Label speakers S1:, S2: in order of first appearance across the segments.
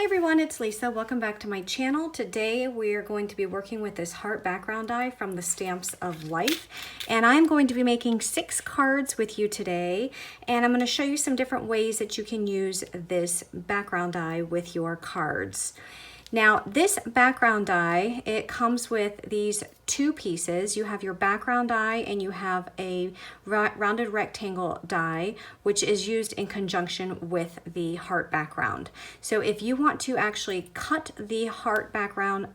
S1: Hi everyone, it's Lisa. Welcome back to my channel. Today we are going to be working with this heart background die from the Stamps of Life. And I'm going to be making 6 cards with you today. And I'm going to show you some different ways that you can use this background die with your cards. Now this background die, it comes with these 2 pieces. You have your background die and you have a rounded rectangle die, which is used in conjunction with the heart background. So if you want to actually cut the heart background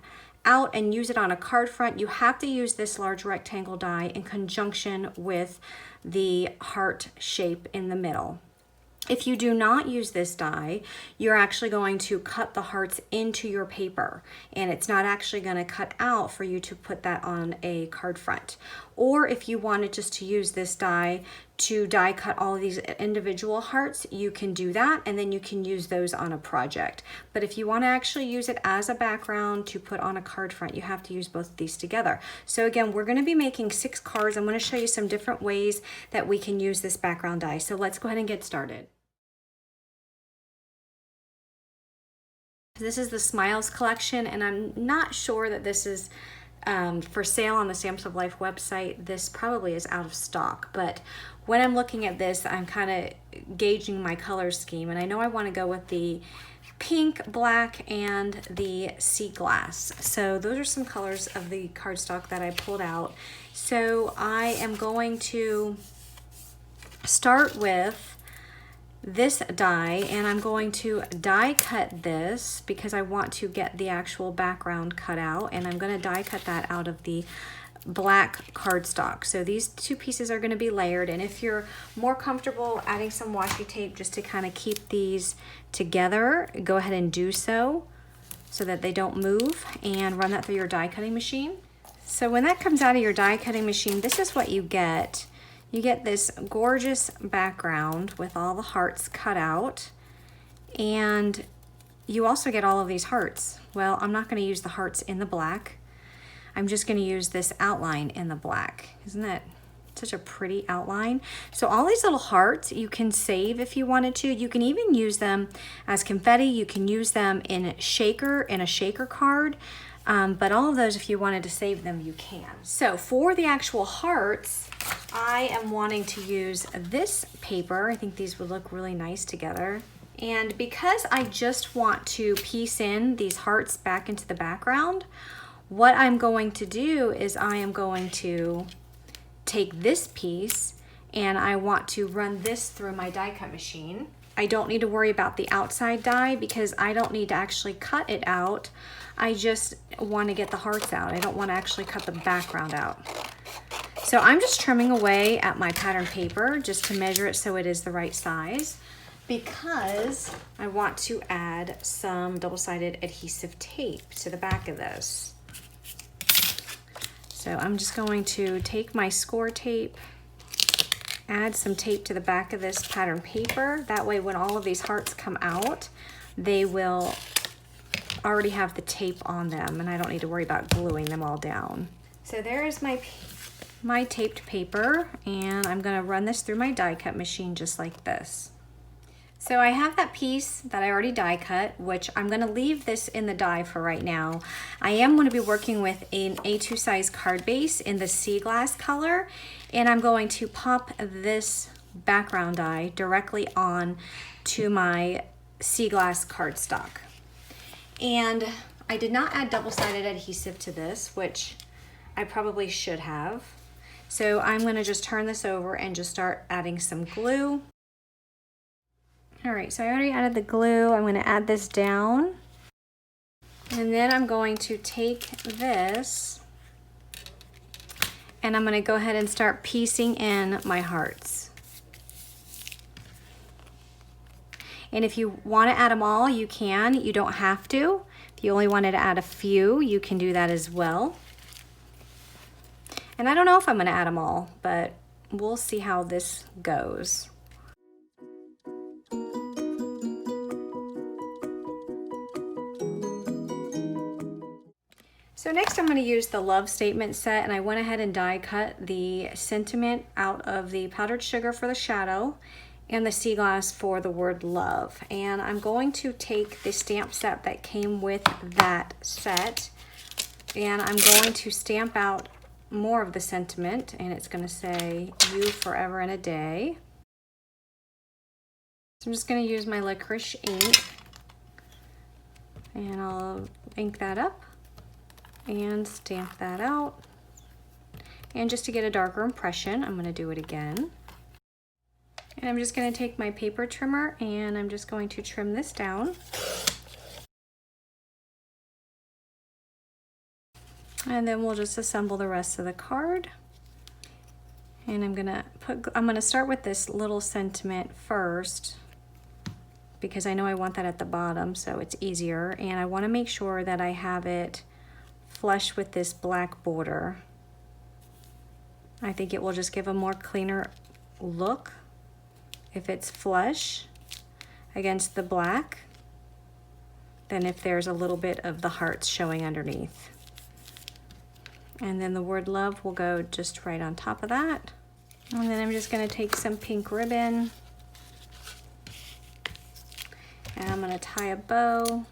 S1: out and use it on a card front, you have to use this large rectangle die in conjunction with the heart shape in the middle. If you do not use this die, you're actually going to cut the hearts into your paper, and it's not actually going to cut out for you to put that on a card front. Or if you wanted just to use this die to die cut all of these individual hearts, you can do that, and then you can use those on a project. But if you want to actually use it as a background to put on a card front, you have to use both of these together. So again, we're going to be making 6 cards. I'm going to show you some different ways that we can use this background die. So let's go ahead and get started. This is the Smiles collection, and I'm not sure that this is for sale on the Stamps of Life website. This probably is out of stock, but when I'm looking at this, I'm kind of gauging my color scheme, and I know I want to go with the pink, black, and the sea glass. So those are some colors of the cardstock that I pulled out. So I am going to start with this die, and I'm going to die cut this because I want to get the actual background cut out, and I'm going to die cut that out of the black cardstock. So these 2 pieces are going to be layered, and if you're more comfortable adding some washi tape just to kind of keep these together, go ahead and do so that they don't move, and run that through your die cutting machine. So when that comes out of your die cutting machine, this is what you get. You get this gorgeous background with all the hearts cut out, and you also get all of these hearts. Well, I'm not going to use the hearts in the black. I'm just going to use this outline in the black. Isn't that such a pretty outline? So all these little hearts you can save if you wanted to. You can even use them as confetti. You can use them in a shaker card. But all of those, if you wanted to save them, you can. So for the actual hearts, I am wanting to use this paper. I think these would look really nice together. And because I just want to piece in these hearts back into the background, what I'm going to do is I am going to take this piece and I want to run this through my die cut machine. I don't need to worry about the outside die because I don't need to actually cut it out. I just want to get the hearts out. I don't want to actually cut the background out. So I'm just trimming away at my pattern paper just to measure it so it is the right size, because I want to add some double-sided adhesive tape to the back of this. So I'm just going to take my score tape, add some tape to the back of this pattern paper. That way when all of these hearts come out, they will already have the tape on them and I don't need to worry about gluing them all down. So there is my taped paper, and I'm going to run this through my die cut machine just like this. So I have that piece that I already die cut, which I'm going to leave this in the die for right now. I am going to be working with an A2 size card base in the sea glass color, and I'm going to pop this background die directly on to my sea glass cardstock. And I did not add double-sided adhesive to this, which I probably should have. So I'm going to just turn this over and just start adding some glue. All right, so I already added the glue. I'm going to add this down. And then I'm going to take this and I'm going to go ahead and start piecing in my hearts. And if you want to add them all, you can. You don't have to. If you only wanted to add a few, you can do that as well. And I don't know if I'm going to add them all, but we'll see how this goes. So next I'm going to use the Love Statement set, and I went ahead and die cut the sentiment out of the powdered sugar for the shadow. and the sea glass for the word love. And I'm going to take the stamp set that came with that set, and I'm going to stamp out more of the sentiment, and it's going to say, you forever and a day. So I'm just going to use my licorice ink, and I'll ink that up and stamp that out. And just to get a darker impression, I'm going to do it again. And I'm just going to take my paper trimmer and I'm just going to trim this down. And then we'll just assemble the rest of the card. And I'm going to start with this little sentiment first, because I know I want that at the bottom so it's easier. And I want to make sure that I have it flush with this black border. I think it will just give a more cleaner look if it's flush against the black than if there's a little bit of the hearts showing underneath. And then the word love will go just right on top of that. And then I'm just going to take some pink ribbon and I'm going to tie a bow.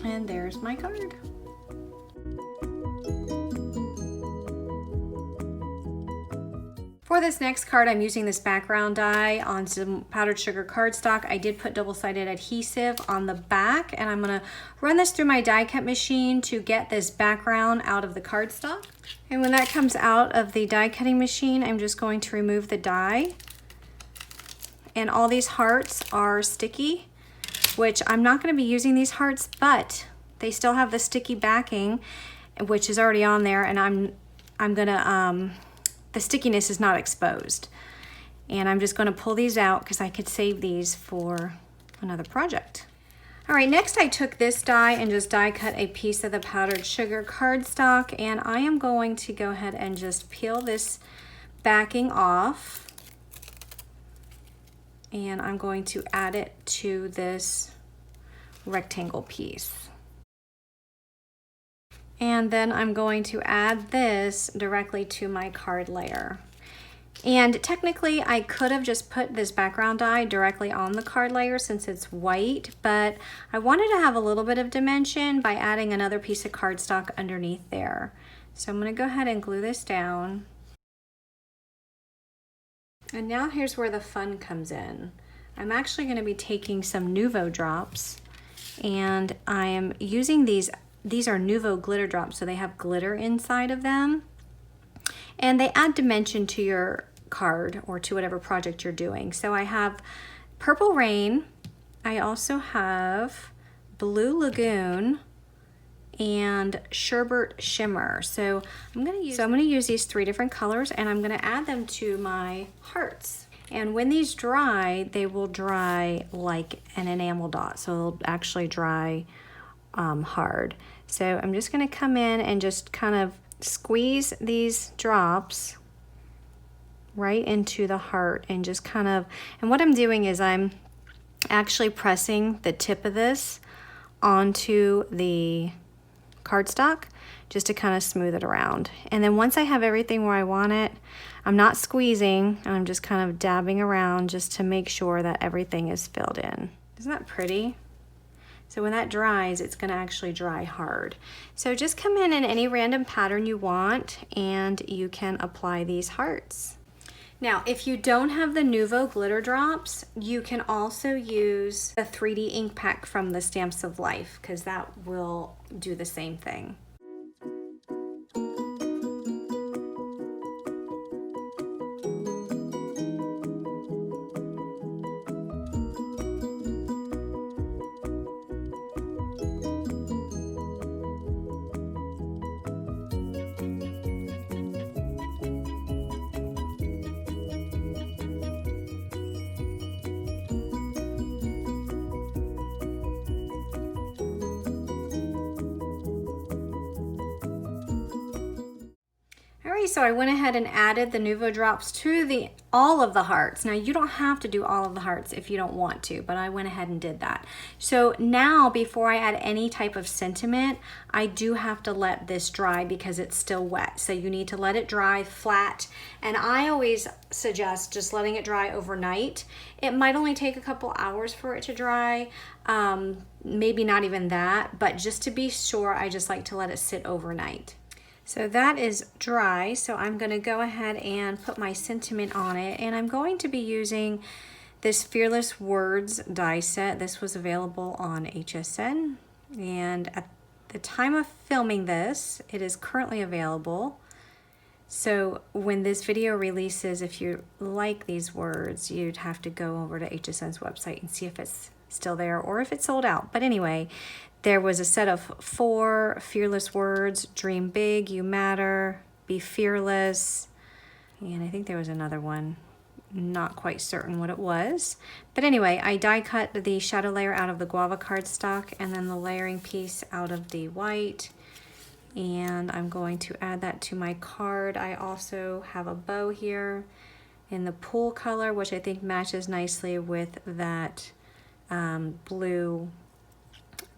S1: And there's my card. For this next card, I'm using this background die on some powdered sugar cardstock. I did put double-sided adhesive on the back, and I'm gonna run this through my die cut machine to get this background out of the cardstock. And when that comes out of the die cutting machine, I'm just going to remove the die. And all these hearts are sticky, which I'm not gonna be using these hearts, but they still have the sticky backing, which is already on there, and I'm gonna, the stickiness is not exposed. And I'm just gonna pull these out because I could save these for another project. All right, next I took this die and just die cut a piece of the powdered sugar cardstock, and I am going to go ahead and just peel this backing off. And I'm going to add it to this rectangle piece. And then I'm going to add this directly to my card layer. And technically I could have just put this background die directly on the card layer since it's white, but I wanted to have a little bit of dimension by adding another piece of cardstock underneath there. So I'm gonna go ahead and glue this down. And now here's where the fun comes in. I'm actually gonna be taking some Nuvo drops, and I am using these are Nuvo glitter drops, so they have glitter inside of them. And they add dimension to your card or to whatever project you're doing. So I have Purple Rain, I also have Blue Lagoon, and Sherbet Shimmer. So I'm gonna use these 3 different colors, and I'm gonna add them to my hearts. And when these dry, they will dry like an enamel dot. So they'll actually dry hard. So I'm just going to come in and just kind of squeeze these drops right into the heart, and just kind of, and what I'm doing is I'm actually pressing the tip of this onto the cardstock just to kind of smooth it around. And then once I have everything where I want it, I'm not squeezing, and I'm just kind of dabbing around just to make sure that everything is filled in. Isn't that pretty? So when that dries, it's gonna actually dry hard. So just come in any random pattern you want, and you can apply these hearts. Now, if you don't have the Nuvo glitter drops, you can also use the 3D ink pack from the Stamps of Life, because that will do the same thing. Okay, so I went ahead and added the Nuvo drops to all of the hearts. Now you don't have to do all of the hearts if you don't want to, but I went ahead and did that. So now before I add any type of sentiment, I do have to let this dry because it's still wet. So you need to let it dry flat. And I always suggest just letting it dry overnight. It might only take a couple hours for it to dry, maybe not even that, but just to be sure, I just like to let it sit overnight. So that is dry, so I'm going to go ahead and put my sentiment on it, and I'm going to be using this Fearless Words die set. This was available on HSN, and at the time of filming this, it is currently available. So when this video releases, if you like these words, you'd have to go over to HSN's website and see if it's still there or if it's sold out. But anyway, there was a set of 4 fearless words: dream big, you matter, be fearless, and I think there was another one, not quite certain what it was. But anyway, I die cut the shadow layer out of the guava cardstock and then the layering piece out of the white, and I'm going to add that to my card. I also have a bow here in the pool color, which I think matches nicely with that blue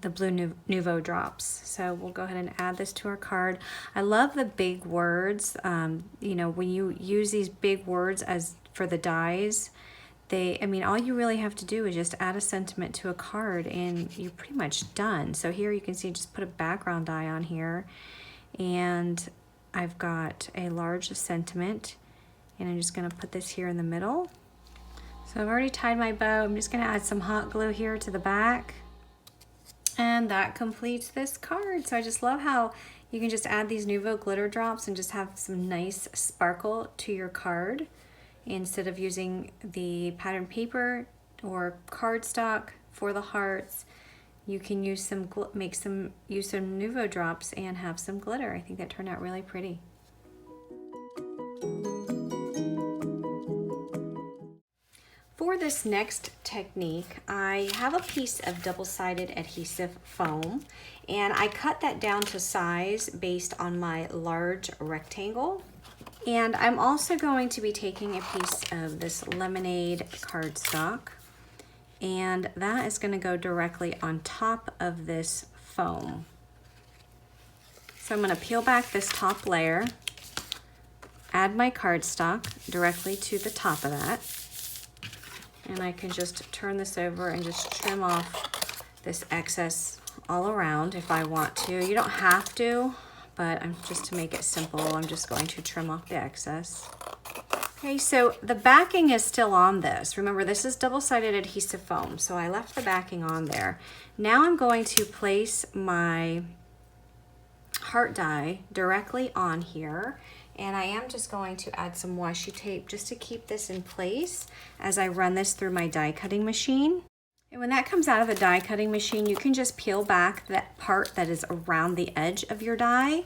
S1: Nuvo drops. So we'll go ahead and add this to our card. I love the big words. You know, when you use these big words as for the dies, I mean, all you really have to do is just add a sentiment to a card and you're pretty much done. So here you can see, just put a background die on here, and I've got a large sentiment, and I'm just going to put this here in the middle. So I've already tied my bow. I'm just going to add some hot glue here to the back. And that completes this card. So I just love how you can just add these Nuvo glitter drops and just have some nice sparkle to your card instead of using the pattern paper or cardstock for the hearts. You can use some Nuvo drops and have some glitter. I think that turned out really pretty. For this next technique, I have a piece of double-sided adhesive foam, and I cut that down to size based on my large rectangle. And I'm also going to be taking a piece of this lemonade cardstock, and that is going to go directly on top of this foam. So I'm going to peel back this top layer, add my cardstock directly to the top of that. And I can just turn this over and just trim off this excess all around if I want to. You don't have to, but just to make it simple, I'm just going to trim off the excess. Okay, so the backing is still on this. Remember, this is double-sided adhesive foam, so I left the backing on there. Now I'm going to place my heart die directly on here, and I am just going to add some washi tape just to keep this in place as I run this through my die cutting machine. And when that comes out of the die cutting machine, you can just peel back that part that is around the edge of your die.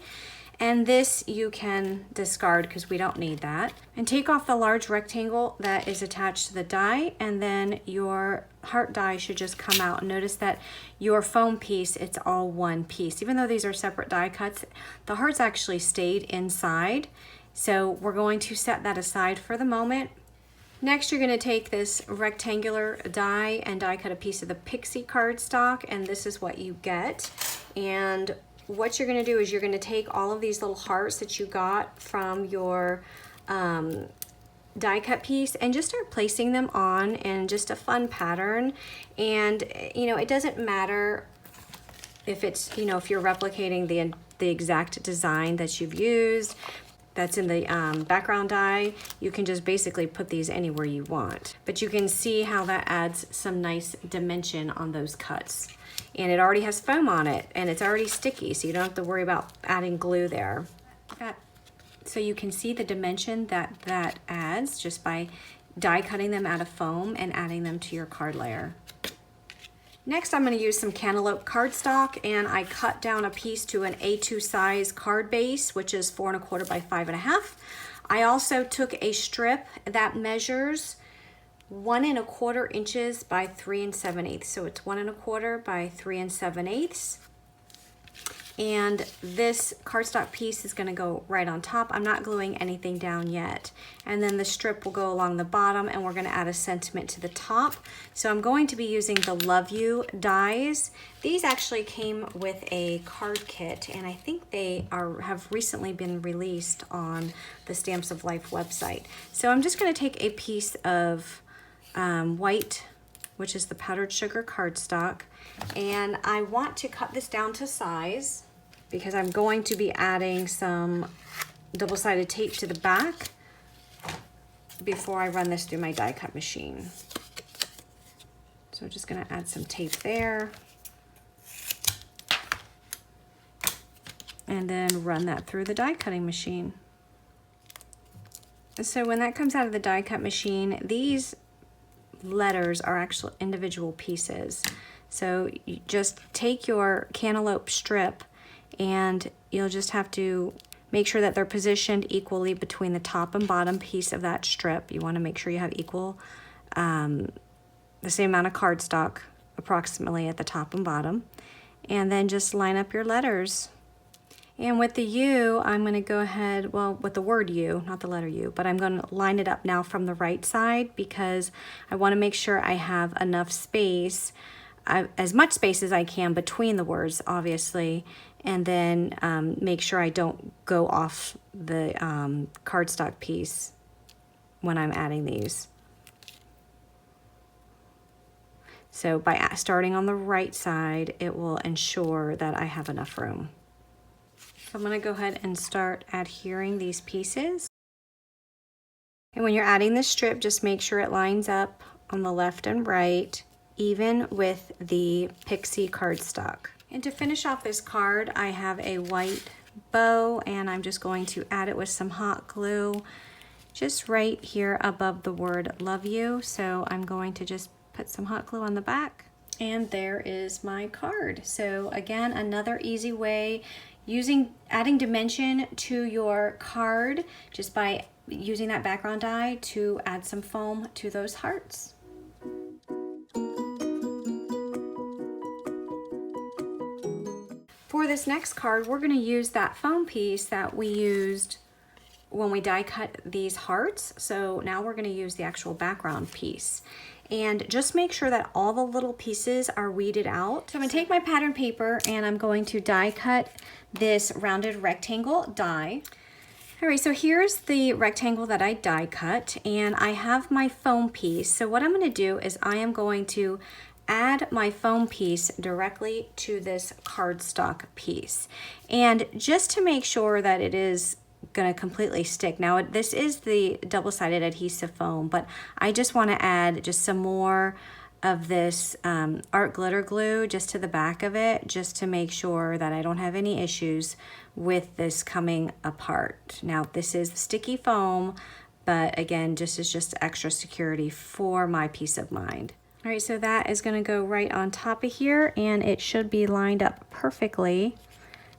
S1: And this you can discard because we don't need that. And take off the large rectangle that is attached to the die, and then your heart die should just come out. Notice that your foam piece, it's all one piece. Even though these are separate die cuts, the hearts actually stayed inside. So we're going to set that aside for the moment. Next, you're going to take this rectangular die and die cut a piece of the pixie cardstock, and this is what you get. And what you're going to do is you're going to take all of these little hearts that you got from your die cut piece and just start placing them on in just a fun pattern. And you know, it doesn't matter if it's, you know, if you're replicating the exact design that you've used that's in the background die. You can just basically put these anywhere you want, but you can see how that adds some nice dimension on those cuts. And it already has foam on it, and it's already sticky, so you don't have to worry about adding glue there. So you can see the dimension that adds just by die cutting them out of foam and adding them to your card layer. Next, I'm going to use some cantaloupe cardstock, and I cut down a piece to an A2 size card base, which is 4 1/4 by 5 1/2. I also took a strip that measures 1 1/4 inches by 3 7/8. So it's 1 1/4 by 3 7/8. And this cardstock piece is gonna go right on top. I'm not gluing anything down yet. And then the strip will go along the bottom, and we're gonna add a sentiment to the top. So I'm going to be using the Love You dies. These actually came with a card kit, and I think they have recently been released on the Stamps of Life website. So I'm just gonna take a piece of white, which is the powdered sugar cardstock, and I want to cut this down to size because I'm going to be adding some double-sided tape to the back before I run this through my die cut machine. So I'm just gonna add some tape there and then run that through the die cutting machine. So when that comes out of the die cut machine, these letters are actual individual pieces. So you just take your cantaloupe strip and you'll just have to make sure that they're positioned equally between the top and bottom piece of that strip. You want to make sure you have equal, the same amount of cardstock approximately at the top and bottom. And then just line up your letters. And with the U, I'm going to go ahead, well, with the word U, not the letter U, but I'm going to line it up now from the right side because I want to make sure I have enough space, as much space as I can between the words, obviously, and then make sure I don't go off the cardstock piece when I'm adding these. So by starting on the right side, it will ensure that I have enough room. So I'm going to go ahead and start adhering these pieces. And when you're adding the strip, just make sure it lines up on the left and right, even with the pixie cardstock. And to finish off this card, I have a white bow, and I'm just going to add it with some hot glue just right here above the word Love You. So I'm going to just put some hot glue on the back, and there is my card. So again, another easy way adding dimension to your card just by using that background die to add some foam to those hearts. For this next card, we're going to use that foam piece that we used when we die cut these hearts. So now we're going to use the actual background piece. And just make sure that all the little pieces are weeded out. So I'm going to take my pattern paper and I'm going to die cut this rounded rectangle die. All right, so here's the rectangle that I die cut, and I have my foam piece. So what I'm going to do is I am going to add my foam piece directly to this cardstock piece. And just to make sure that it is going to completely stick. Now this is the double-sided adhesive foam, but I just want to add just some more of this art glitter glue just to the back of it, just to make sure that I don't have any issues with this coming apart. Now this is sticky foam, but again, this is just extra security for my peace of mind. All right, so that is going to go right on top of here, and it should be lined up perfectly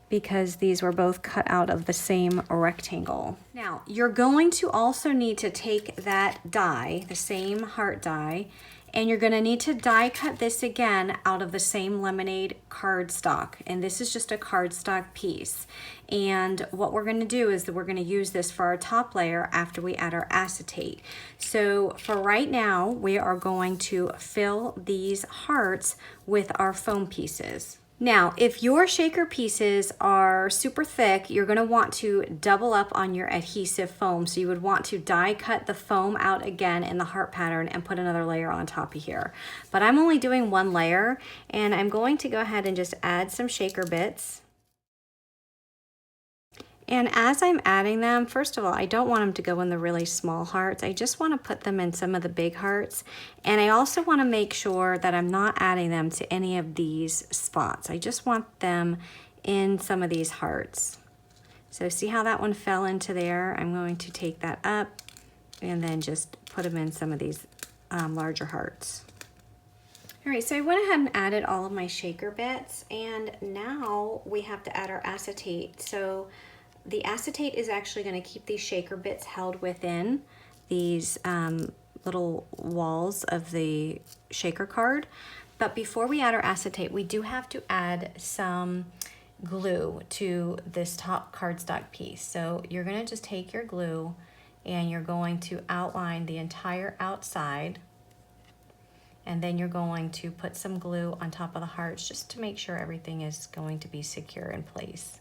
S1: because these were both cut out of the same rectangle. Now, you're going to also need to take that die, the same heart die, and you're gonna need to die cut this again out of the same lemonade cardstock. And this is just a cardstock piece. And what we're gonna do is that we're gonna use this for our top layer after we add our acetate. So for right now, we are going to fill these hearts with our foam pieces. Now, if your shaker pieces are super thick, you're gonna want to double up on your adhesive foam. So you would want to die cut the foam out again in the heart pattern and put another layer on top of here. But I'm only doing one layer, and I'm going to go ahead and just add some shaker bits. And as I'm adding them, first of all, I don't want them to go in the really small hearts. I just want to put them in some of the big hearts. And I also want to make sure that I'm not adding them to any of these spots. I just want them in some of these hearts. So see how that one fell into there? I'm going to take that up and then just put them in some of these larger hearts. All right, so I went ahead and added all of my shaker bits, and now we have to add our acetate. So the acetate is actually going to keep these shaker bits held within these little walls of the shaker card. But before we add our acetate, we do have to add some glue to this top cardstock piece. So you're gonna just take your glue and you're going to outline the entire outside, and then you're going to put some glue on top of the hearts just to make sure everything is going to be secure in place.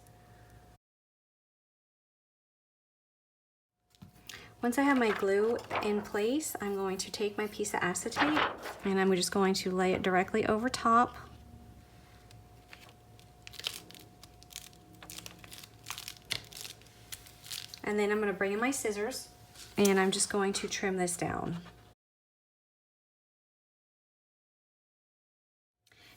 S1: Once I have my glue in place, I'm going to take my piece of acetate and I'm just going to lay it directly over top. And then I'm going to bring in my scissors and I'm just going to trim this down.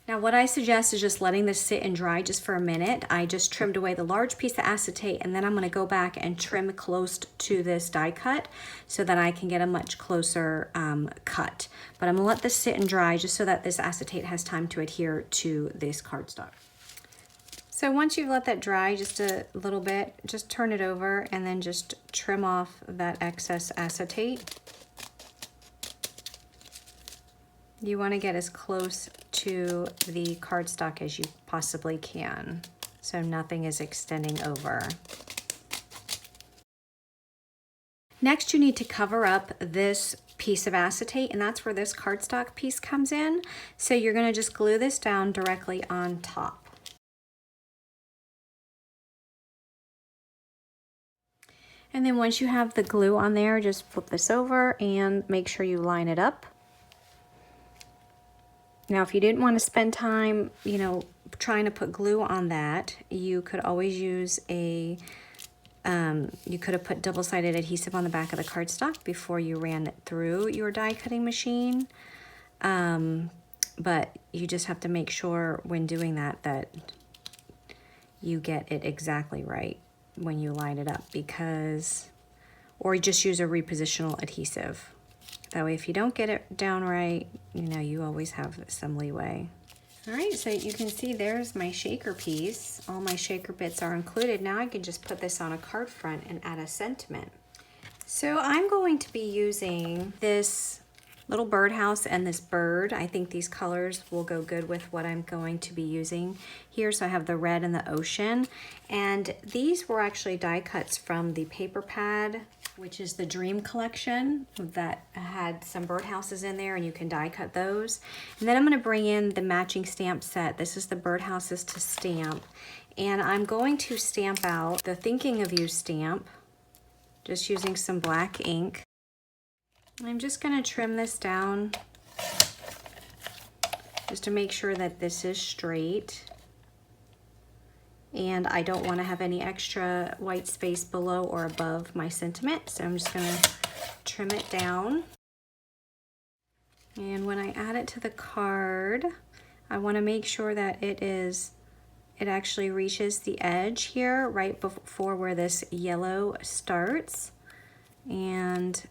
S1: Now what I suggest is just letting this sit and dry just for a minute. I just trimmed away the large piece of acetate and then I'm going to go back and trim close to this die cut so that I can get a much closer cut. But I'm going to let this sit and dry just so that this acetate has time to adhere to this cardstock. So once you've let that dry just a little bit, just turn it over and then just trim off that excess acetate. You want to get as close to the cardstock as you possibly can, so nothing is extending over. Next, you need to cover up this piece of acetate, and that's where this cardstock piece comes in. So you're going to just glue this down directly on top. And then once you have the glue on there, just flip this over and make sure you line it up. Now, if you didn't want to spend time, trying to put glue on that, you could always use you could have put double-sided adhesive on the back of the cardstock before you ran it through your die cutting machine. But you just have to make sure when doing that you get it exactly right when you line it up, or just use a repositional adhesive. That way, if you don't get it down right, you always have some leeway. All right, so you can see there's my shaker piece. All my shaker bits are included. Now I can just put this on a card front and add a sentiment. So I'm going to be using this little birdhouse and this bird. I think these colors will go good with what I'm going to be using here. So I have the red and the ocean. And these were actually die cuts from the paper pad, which is the Dream collection that had some birdhouses in there, and you can die cut those. And then I'm going to bring in the matching stamp set. This is the birdhouses to stamp. And I'm going to stamp out the Thinking of You stamp, just using some black ink. I'm just going to trim this down just to make sure that this is straight. And I don't want to have any extra white space below or above my sentiment, so I'm just going to trim it down. And when I add it to the card, I want to make sure that it actually reaches the edge here right before where this yellow starts. And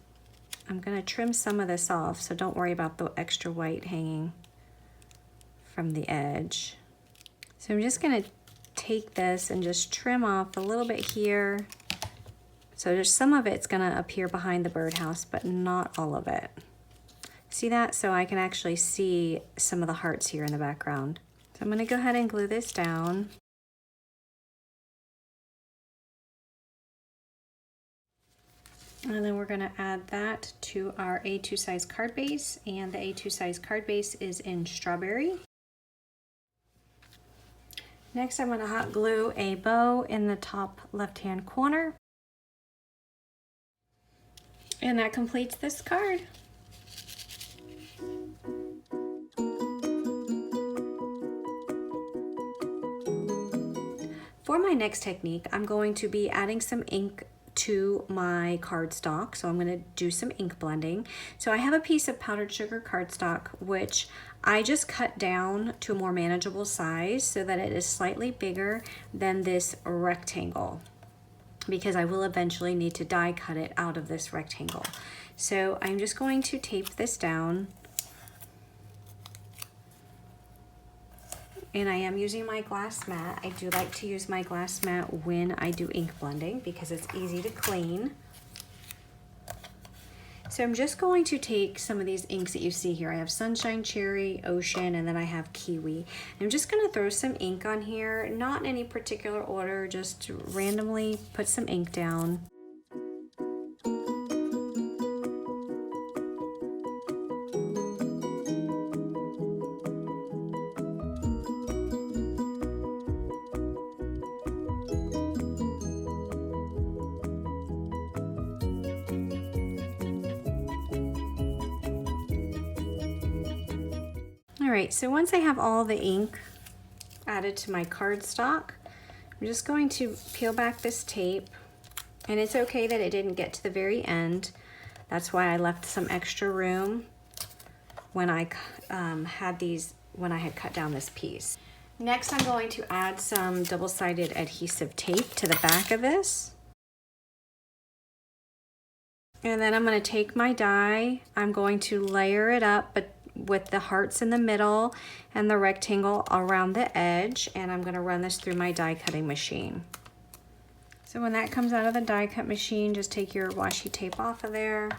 S1: I'm going to trim some of this off, so don't worry about the extra white hanging from the edge. So I'm just going to take this and just trim off a little bit here. So there's some of it's going to appear behind the birdhouse, but not all of it. See that? So I can actually see some of the hearts here in the background. So I'm going to go ahead and glue this down. And then we're going to add that to our A2 size card base, and the A2 size card base is in strawberry. Next, I'm going to hot glue a bow in the top left-hand corner. And that completes this card. For my next technique, I'm going to be adding some ink to my cardstock. So I'm going to do some ink blending. So I have a piece of powdered sugar cardstock, which I just cut down to a more manageable size so that it is slightly bigger than this rectangle, because I will eventually need to die cut it out of this rectangle. So I'm just going to tape this down. And I am using my glass mat. I do like to use my glass mat when I do ink blending because it's easy to clean. So I'm just going to take some of these inks that you see here. I have Sunshine, Cherry, Ocean, and then I have Kiwi. I'm just gonna throw some ink on here, not in any particular order, just randomly put some ink down. Alright, so once I have all the ink added to my cardstock, I'm just going to peel back this tape, and it's okay that it didn't get to the very end. That's why I left some extra room when I had cut down this piece. Next, I'm going to add some double-sided adhesive tape to the back of this. And then I'm going to take my die, I'm going to layer it up, but with the hearts in the middle and the rectangle around the edge, and I'm going to run this through my die cutting machine. So when that comes out of the die cut machine, just take your washi tape off of there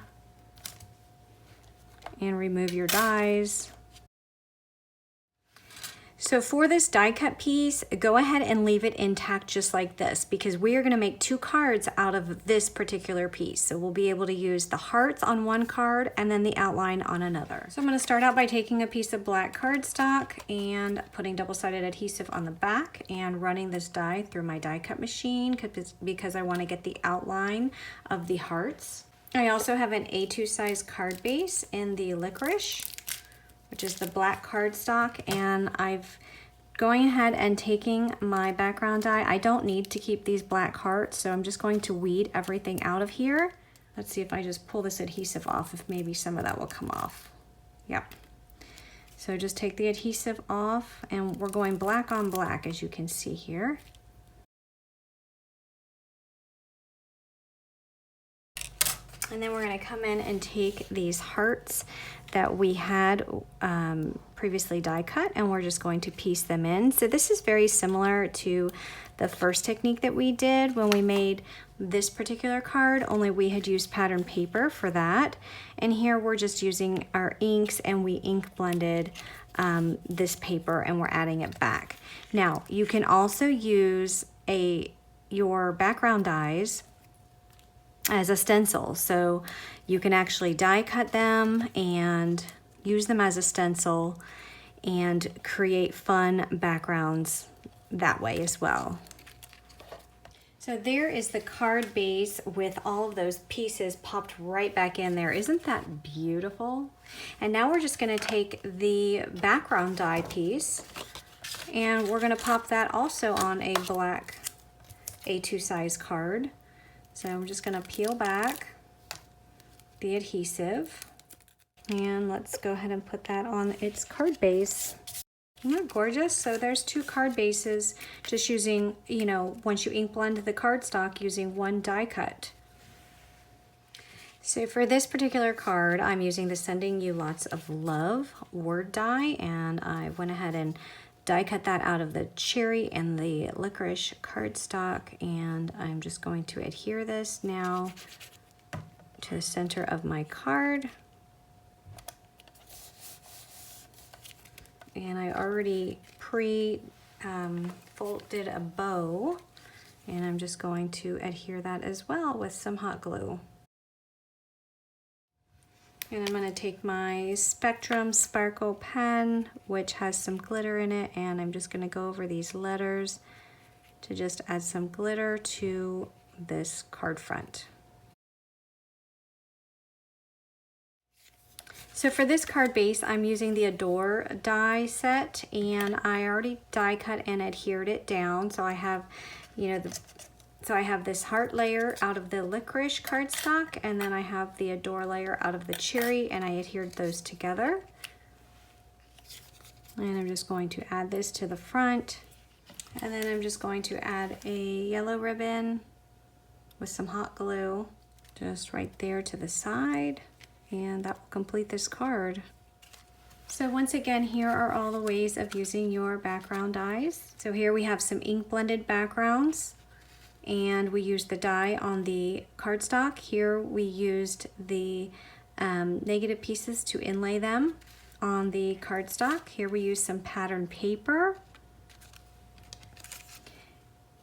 S1: and remove your dies. So for this die cut piece, go ahead and leave it intact just like this, because we are going to make 2 cards out of this particular piece. So we'll be able to use the hearts on one card and then the outline on another. So I'm going to start out by taking a piece of black cardstock and putting double-sided adhesive on the back and running this die through my die cut machine because I want to get the outline of the hearts. I also have an A2 size card base in the licorice, which is the black cardstock, and I've going ahead and taking my background die. I don't need to keep these black hearts, so I'm just going to weed everything out of here. Let's see if I just pull this adhesive off, if maybe some of that will come off. Yep. So just take the adhesive off, and we're going black on black, as you can see here. And then we're going to come in and take these hearts that we had previously die cut, and we're just going to piece them in. So this is very similar to the first technique that we did when we made this particular card, only we had used pattern paper for that. And here we're just using our inks, and we ink blended this paper, and we're adding it back. Now, you can also use your background dies as a stencil, so you can actually die cut them and use them as a stencil and create fun backgrounds that way as well. So there is the card base with all of those pieces popped right back in there. Isn't that beautiful? And now we're just going to take the background die piece, and we're going to pop that also on a black A2 size card. So I'm just going to peel back the adhesive, and let's go ahead and put that on its card base. Isn't that gorgeous? So there's 2 card bases, just using, once you ink blend the cardstock, using 1 die cut. So for this particular card, I'm using the Sending You Lots of Love word die, and I went ahead and die cut that out of the cherry and the licorice cardstock, and I'm just going to adhere this now to the center of my card. And I already folded a bow, and I'm just going to adhere that as well with some hot glue. And I'm going to take my Spectrum Sparkle pen, which has some glitter in it, and I'm just going to go over these letters to just add some glitter to this card front. So for this card base, I'm using the Adore die set, and I already die cut and adhered it down. So I have, so I have this heart layer out of the licorice cardstock, and then I have the Adore layer out of the cherry, and I adhered those together. And I'm just going to add this to the front, and then I'm just going to add a yellow ribbon with some hot glue just right there to the side, and that will complete this card. So once again, here are all the ways of using your background dies. So here we have some ink blended backgrounds, and we used the die on the cardstock. Here we used the negative pieces to inlay them on the cardstock. Here we use some pattern paper.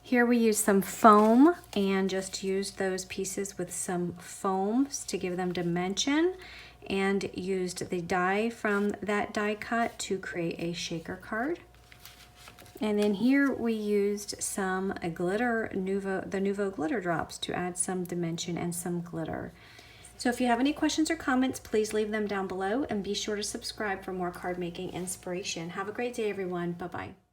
S1: Here we use some foam and just used those pieces with some foams to give them dimension, and used the die from that die cut to create a shaker card. And then here we used some glitter, the Nuvo glitter drops to add some dimension and some glitter. So if you have any questions or comments, please leave them down below, and be sure to subscribe for more card making inspiration. Have a great day, everyone. Bye-bye.